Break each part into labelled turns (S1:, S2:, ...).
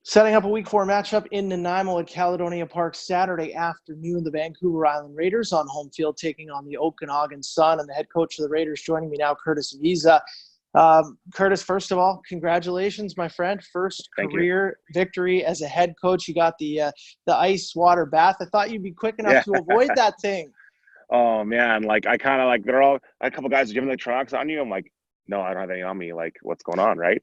S1: Setting up a Week 4 matchup in Nanaimo at Caledonia Park Saturday afternoon. The Vancouver Island Raiders on home field taking on the Okanagan Sun. And the head coach of the Raiders joining me now, Curtis Vizza. Curtis, first of all, congratulations, my friend. First career victory as a head coach. You got the ice water bath. I thought you'd be quick enough to avoid that thing.
S2: Oh, man. I kind of they're all a couple guys giving the trucks on you. I'm like, no, I don't have any on me. What's going on, right?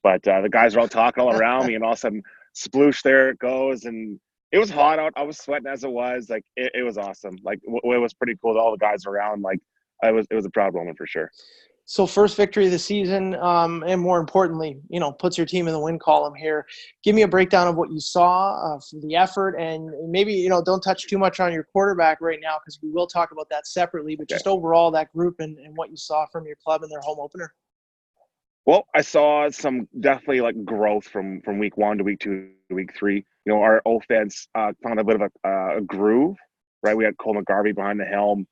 S2: But the guys are all talking all around me, and all of a sudden, sploosh, there it goes. And it was hot out. I was sweating as it was. It was awesome. It was pretty cool. All the guys around. It was a proud moment for sure.
S1: So first victory of the season, and more importantly, puts your team in the win column here. Give me a breakdown of what you saw, for the effort, and maybe, don't touch too much on your quarterback right now because we will talk about that separately, but just overall that group and what you saw from your club in their home opener.
S2: Well, I saw some definitely growth from week 1 to week 2 to week 3. Our offense found a bit of a groove, right? We had Cole McGarvey behind the helm,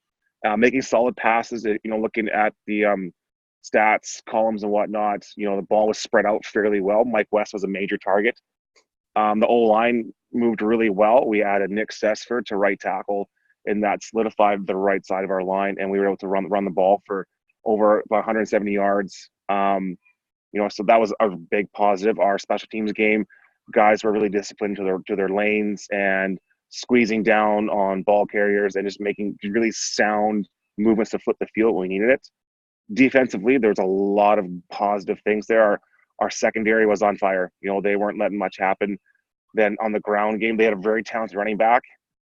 S2: making solid passes. Looking at the stats, columns, and whatnot, the ball was spread out fairly well. Mike West was a major target. The O-line moved really well. We added Nick Sessford to right tackle, and that solidified the right side of our line, and we were able to run the ball for over about 170 yards. So that was a big positive. Our special teams game, guys were really disciplined to their lanes and squeezing down on ball carriers and just making really sound movements to flip the field when we needed it. Defensively, there's a lot of positive things there. Our secondary was on fire. They weren't letting much happen. Then on the ground game, they had a very talented running back,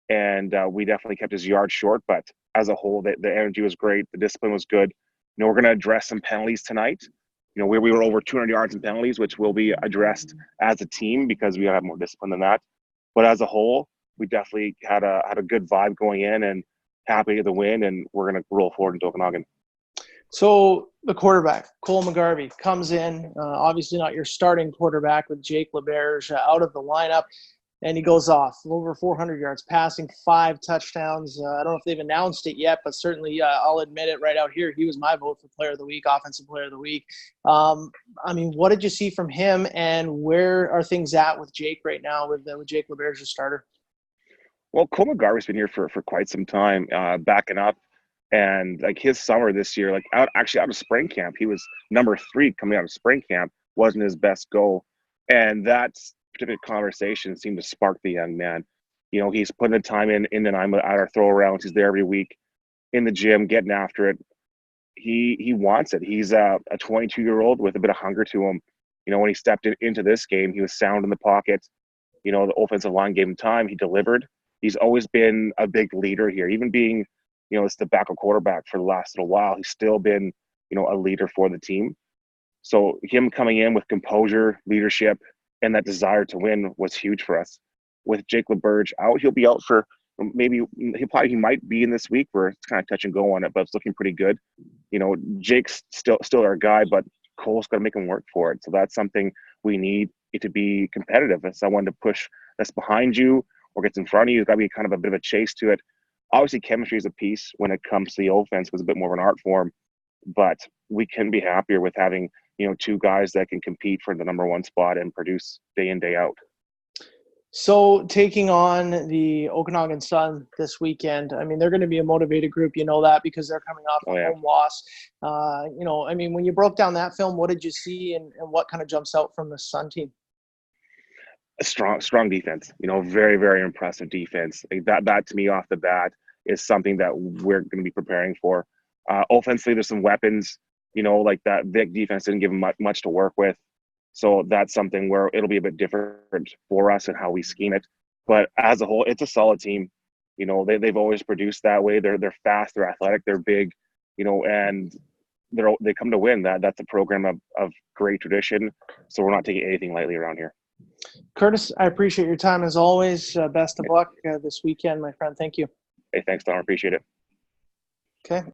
S2: and we definitely kept his yards short. But as a whole, the energy was great. The discipline was good. We're going to address some penalties tonight. We were over 200 yards in penalties, which will be addressed as a team because we have more discipline than that. But as a whole, we definitely had a good vibe going in and happy with the win, and we're going to roll forward into Okanagan.
S1: So the quarterback, Cole McGarvey, comes in, obviously not your starting quarterback with Jake LeBerge out of the lineup, and he goes off over 400 yards passing, 5 touchdowns. I don't know if they've announced it yet, but certainly I'll admit it right out here. He was my vote for player of the week, offensive player of the week. What did you see from him, and where are things at with Jake right now with Jake LeBerge as starter?
S2: Well, Cole McGarvey's been here for quite some time, backing up. And his summer this year, out of spring camp, he was number 3 coming out of spring camp, wasn't his best goal. And that particular conversation seemed to spark the young man. He's putting the time in Nanaimo at our throw arounds. He's there every week in the gym, getting after it. He wants it. He's a 22-year-old with a bit of hunger to him. When he stepped into this game, he was sound in the pocket. The offensive line gave him time. He delivered. He's always been a big leader here, even being it's the backup quarterback for the last little while. He's still been, a leader for the team. So him coming in with composure, leadership, and that desire to win was huge for us. With Jake LeBerge out, he'll be out for he might be in this week. We're kind of touch and go on it, but it's looking pretty good. Jake's still our guy, but Cole's got to make him work for it. So that's something we need it to be competitive. If someone to push that's behind you or gets in front of you, there's got to be kind of a bit of a chase to it. Obviously, chemistry is a piece when it comes to the offense. It was a bit more of an art form, but we can be happier with having 2 guys that can compete for the number 1 spot and produce day in, day out.
S1: So taking on the Okanagan Sun this weekend, they're going to be a motivated group. You know that because they're coming off a home loss. When you broke down that film, what did you see and what kind of jumps out from the Sun team?
S2: A strong defense, very, very impressive defense. That to me off the bat is something that we're going to be preparing for. Offensively, there's some weapons, that Vic defense didn't give them much to work with. So that's something where it'll be a bit different for us and how we scheme it. But as a whole, it's a solid team. They've always produced that way. They're fast, they're athletic, they're big, and they come to win. That's a program of great tradition. So we're not taking anything lightly around here.
S1: Curtis, I appreciate your time as always. Best of luck this weekend, my friend. Thank you.
S2: Hey, thanks, Don. I appreciate it.
S1: Okay.